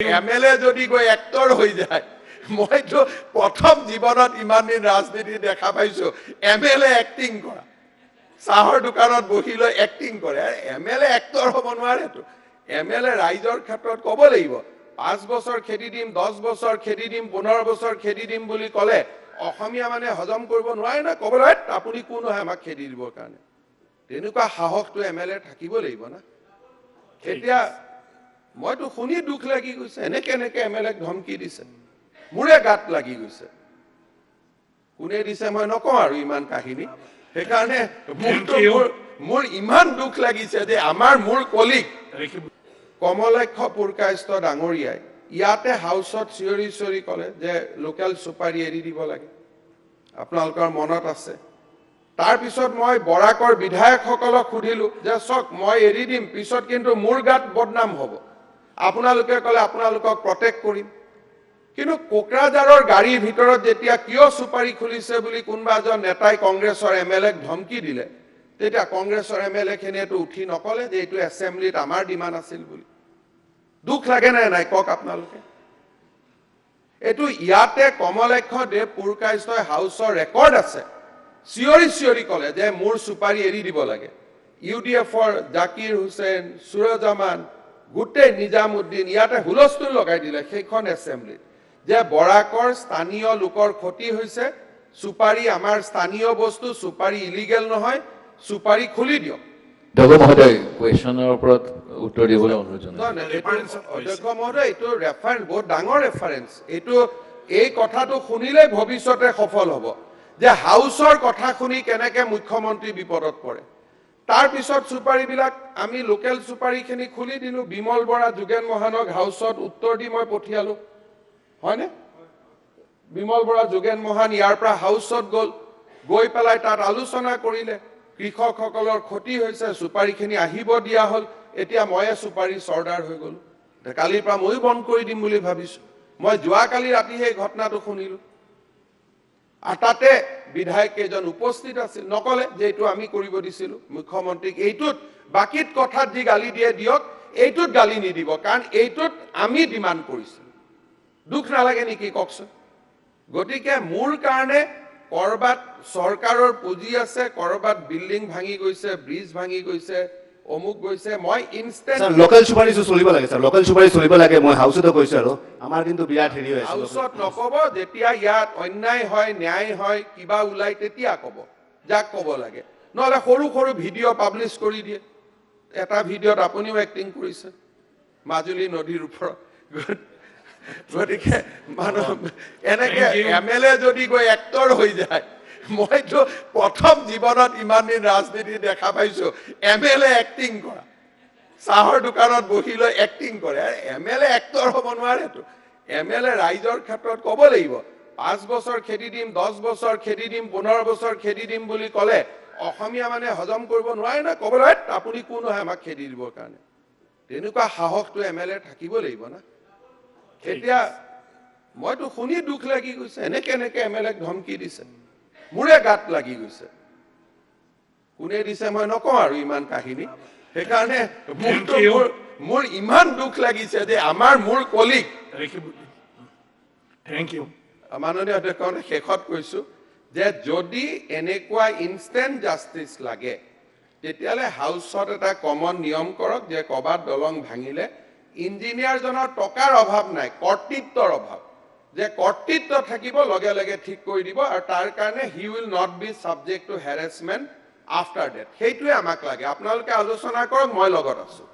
MLA যদি গৈ actor হৈ যায়, মইতো প্ৰথম জীৱনত ইমান দিন ৰাজনীতি দেখা পাইছো এমএলএ এক্টিং কৰা, চাহৰ দোকানত বহি লৈ এক্টিং কৰে। এমএলএ এক্টৰ হ'ব নোৱাৰেতো। এমএলএ ৰাইজৰ ক্ষেত্ৰত ক'ব লাগিব 5 বছৰ খেদি দিম, 10 বছৰ খেদি দিম, 15 বছৰ খেদি দিম বুলি ক'লে অসমীয়া মানে হজম কৰিব নোৱাৰে না। ক'বলৈ আপুনি কোন হয় আমাক খেদি দিবৰ কাৰণে? তেনেকুৱা সাহসটো এমএলএ থাকিব লাগিব না। এতিয়া মইতো শুনি দুখ লাগি গৈছে, এনেকে এমএলএক ধমকি দিছে, মোৰে গাত লাগি গৈছে। কোনে দিছে মই নকওঁ আৰু ইমান কাহিনী। সেইকাৰণে মোৰ ইমান দুখ লাগিছে যে আমাৰ মোৰ কলিগ কমলাক্ষ পুৰকায়স্থ ডাঙৰীয়াই ইয়াতে হাউচত চিঞৰি ক'লে যে লোকেল চুপাৰী এৰি দিব লাগে। আপোনালোকৰ মনত আছে। তাৰপিছত মই বৰাকৰ বিধায়কসকলক সুধিলো যে চক মই এৰি দিম, পিছত কিন্তু মোৰ গাত বদনাম হ'ব। আপোনালোকে ক'লে আপোনালোকক প্ৰটেক্ট কৰিম। কিন্তু কোকৰাঝাৰৰ গাড়ীৰ ভিতৰত যেতিয়া কিয় চুপাৰী খুলিছে বুলি কোনোবা এজন নেতাই কংগ্ৰেছৰ এমএলএক ধমকি দিলে, তেতিয়া কংগ্ৰেছৰ এমএলএখিনিয়েতো উঠি নকলে যে এইটো এছেম্বলিত আমাৰ ডিমাণ্ড আছিল বুলি। দুখ লাগে নাই কওক আপোনালোকে? এইটো ইয়াতে কমলাক্ষ দেৱ পুৰকায়স্থই হাউচৰ ৰেকৰ্ড আছে। চিঞৰি ক'লে যে মোৰ চুপাৰী এৰি দিব লাগে। ইউডিএফৰ জাকিৰ হুছেইন, সুৰজামান, গোটেই নিজামুদ্দিন ইয়াতে হুলস্থুল লগাই দিলে সেইখন এছেম্বলিত যে বৰাকৰ স্থানীয় লোকৰ ক্ষতি হৈছে, চুপাৰী আমাৰ স্থানীয় বস্তু, চুপাৰী ইলিগেল নহয়, চুপাৰী খুলি দিয়ক। মহোদয় কুৱেশ্যনৰ ওপৰত উত্তৰ দিবলৈ অনুৰোধ জনাইছো। অধ্যক্ষ মহোদয়, এইটো ৰেফাৰেঞ্চ, বহুত ডাঙৰ ৰেফাৰেঞ্চ। এই কথাটো শুনিলে ভৱিষ্যতে সফল হ'ব যে হাউচৰ কথা শুনি কেনেকে মুখ্যমন্ত্ৰী বিপদত পৰে। তাৰপিছত চুপাৰীবিলাক আমি লোকেল চুপাৰীখিনি খুলি দিলোঁ। বিমল বৰা, যোগেন মহানক হাউচত উত্তৰ দি মই পঠিয়ালোঁ, হয়নে? বিমল বৰা, যোগেন মহান ইয়াৰ পৰা হাউচত গৈ পেলাই তাত আলোচনা কৰিলে। কৃষকসকলৰ ক্ষতি হৈছে, চুপাৰীখিনি আহিব দিয়া হ'ল। এতিয়া ময়ে চুপাৰী চৰ্দাৰ হৈ গ'লো। কালিৰ পৰা ময়ো বন্ধ কৰি দিম বুলি ভাবিছোঁ। মই যোৱাকালি ৰাতি সেই ঘটনাটো শুনিলোঁ। আৰু তাতে বিধায়ক কেইজন উপস্থিত আছিল, নকলে যে এইটো আমি কৰিব দিছিলোঁ মুখ্যমন্ত্ৰীক। এইটোত বাকীত কথাত যি গালি দিয়ে দিয়ক, এইটোত গালি নিদিব, কাৰণ এইটোত আমি ডিমাণ্ড কৰিছিলোঁ। দুখ নালাগে নেকি কওকচোন? গতিকে মোৰ কাৰণে কৰবাত চৰকাৰৰ পুঁজি আছে, কৰবাত বিল্ডিং ভাঙি গৈছে, ব্ৰিজ ভাঙি গৈছে, অমুক গৈছে, মই ইনষ্টেন্ট লোকেল চুপাৰী চলিব লাগে স্যাৰ, লোকেল চুপাৰী চলিব লাগে। মই হাউচতো কৈছো আৰু আমাৰ কিন্তু বিৰাট হেৰি হৈছে। হাউচত নকব, যেতিয়া ইয়াত অন্যায় হয়, ন্যায় হয়, কিবা ওলাই তেতিয়া কব, যাক কব লাগে। নহলে সৰু ভিডিঅ' পাব্লিছ কৰি দিয়ে। এটা ভিডিঅ'ত আপুনিও এক্টিং কৰিছে মাজুলী নদীৰ ওপৰত। গতিকে মানুহ এনেকে এমএলএ যদি গৈ এক্টৰ হৈ যায়, মইতো প্ৰথম জীৱনত ইমান দিন ৰাজনীতি দেখা পাইছো এমএলএ এক্টিং কৰা, চাহৰ দোকানত বহি লৈ এক্টিং কৰে। এমএলএ এক্টৰ হ'ব নোৱাৰেতো। এমএলএ ৰাইজৰ ক্ষেত্ৰত ক'ব লাগিব 5 বছৰ খেদি দিম, 10 বছৰ খেদি দিম, 15 বছৰ খেদি দিম বুলি ক'লে অসমীয়া মানে হজম কৰিব নোৱাৰে না। ক'বলৈ আপুনি কোন হয় আমাক খেদি দিবৰ কাৰণে? তেনেকুৱা সাহসটো এমএলএ থাকিব লাগিব না। এতিয়া মইতো শুনি দুখ লাগি গৈছে, এনেকে এমএলএক ধমকি দিছে, মোৰে গাত লাগি গৈছে। কোনে দিছে মই নকওঁ আৰু ইমান কাহিনী। সেইকাৰণে মোৰ ইমান দুখ লাগিছে যে আমাৰ মোৰ কলিগ মাননীয় অধ্যক্ষ শেষত কৈছো যে যদি এনেকুৱা ইনষ্টেণ্ট জাষ্টিচ লাগে, তেতিয়াহ'লে হাউচত এটা কমন নিয়ম কৰক যে ক'ৰবাত দলং ভাঙিলে ইঞ্জিনিয়াৰজনৰ টকাৰ অভাৱ নাই, কৰ্তৃত্বৰ অভাৱ, যে কৰ্তৃত্ব থাকিব, লগে লগে ঠিক কৰি দিব। আৰু তাৰ কাৰণে he will not be subject to harassment after death. সেইটোৱে আমাক লাগে। আপোনালোকে আলোচনা কৰক, মই লগত আছো।